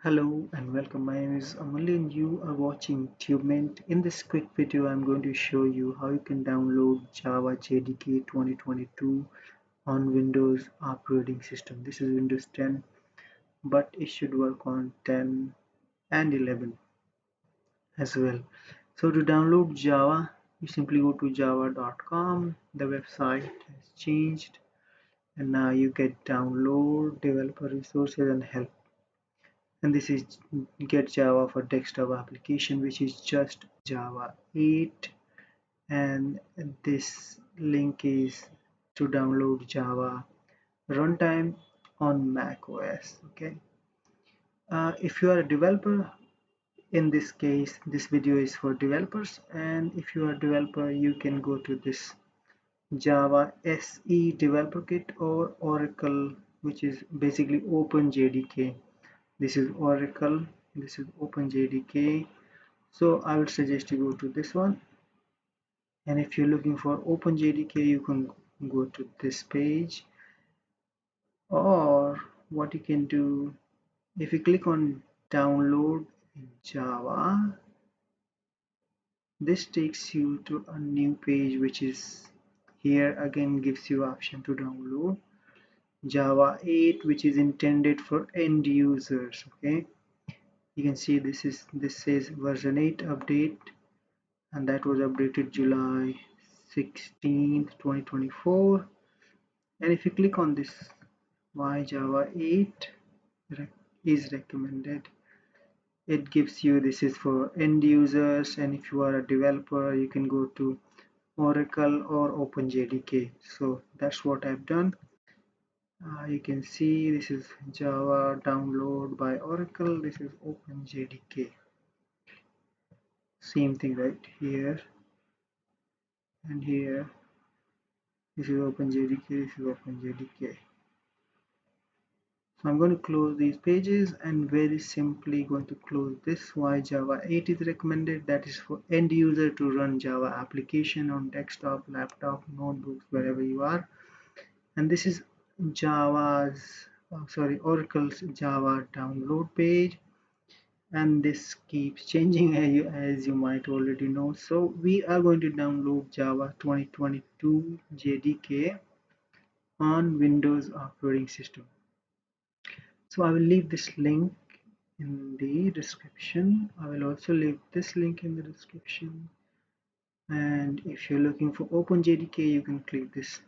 Hello and welcome. My name is Amulya and you are watching TubeMint. In this quick video, I'm going to show you how you can download Java JDK 2022 on Windows operating system. This is Windows 10, but it should work on 10 and 11 as well. So to download Java, you simply go to java.com. The website has changed and now you get download, developer resources and help. And this is get Java for desktop application, which is just Java 8, and this link is to download Java runtime on Mac OS. Okay, if you are a developer, in this case this video is for developers, and if you are a developer you can go to this Java SE developer kit or Oracle, which is basically OpenJDK. This is Oracle, this is OpenJDK. So I would suggest you go to this one, and if you're looking for OpenJDK you can go to this page, or what you can do, if you click on download in Java, this takes you to a new page, which is here again gives you option to download Java 8, which is intended for end users. Okay, you can see this says version 8 update, and that was updated July 16th 2024. And if you click on this why Java 8 is recommended, it gives you this is for end users, and if you are a developer you can go to Oracle or OpenJDK. So that's what I've done. You can see this is Java download by Oracle, this is OpenJDK, same thing right here and here. This is OpenJDK, this is OpenJDK. So I'm going to close these pages and very simply going to close this. Why Java 8 is recommended, that is for end user to run Java application on desktop, laptop, notebooks, wherever you are. And this is Oracle's Java download page, and this keeps changing as you might already know. So we are going to download Java 2022 JDK on Windows operating system. So I will leave this link in the description. I will also leave this link in the description, and if you're looking for OpenJDK you can click this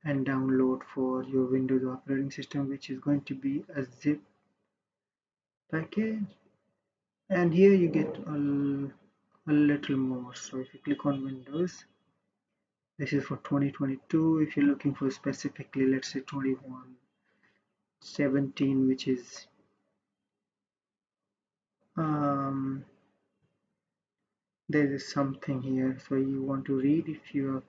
and download for your Windows operating system, which is going to be a zip package. And here you get a little more. So if you click on Windows, this is for 2022. If you're looking for specifically, let's say 2117, which is there is something here, so you want to read if you're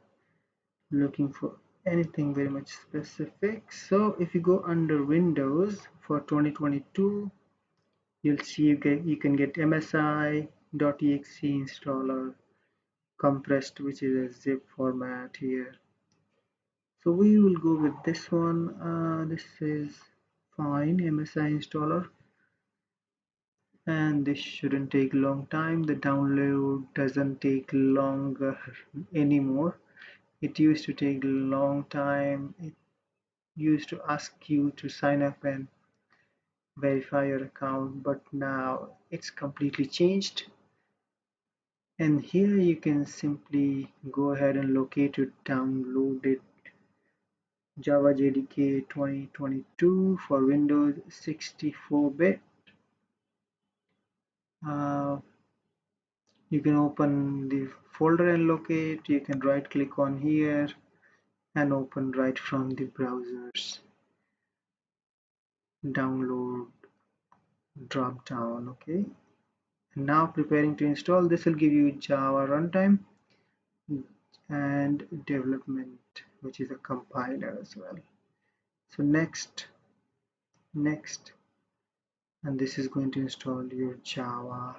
looking for anything very much specific. So if you go under Windows for 2022, you'll see you can get msi.exe installer compressed, which is a zip format here. So we will go with this one. This is fine, msi installer, and this shouldn't take a long time. The download doesn't take longer anymore. It used to take a long time. It used to ask you to sign up and verify your account, but now it's completely changed. And here you can simply go ahead and locate it, download it, Java JDK 2022 for Windows 64-bit. You can open the folder and locate. You can right click on here and open right from the browser's download drop down. Okay, and now preparing to install. This will give you Java runtime and development, which is a compiler as well. So next, and this is going to install your Java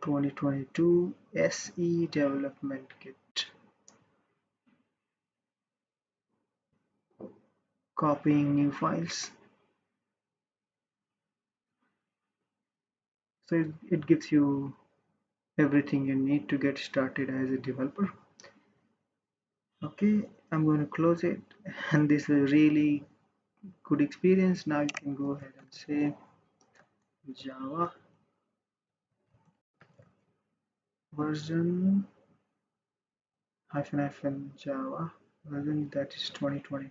2022 SE development kit. Copying new files. So it gives you everything you need to get started as a developer. Okay, I'm going to close it, and this is a really good experience. Now you can go ahead and say Java version Java version, that is 2020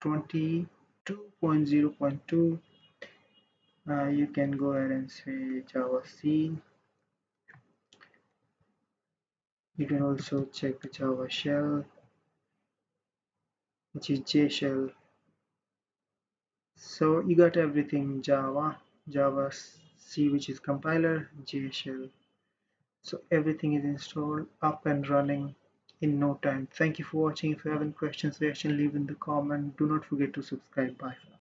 22.0.2. You can go ahead and say Java C. You can also check the Java shell, which is jshell. So you got everything: Java C, which is compiler, jshell. So everything is installed, up and running in no time. Thank you for watching. If you have any questions, reaction, leave in the comment. Do not forget to subscribe. Bye for now.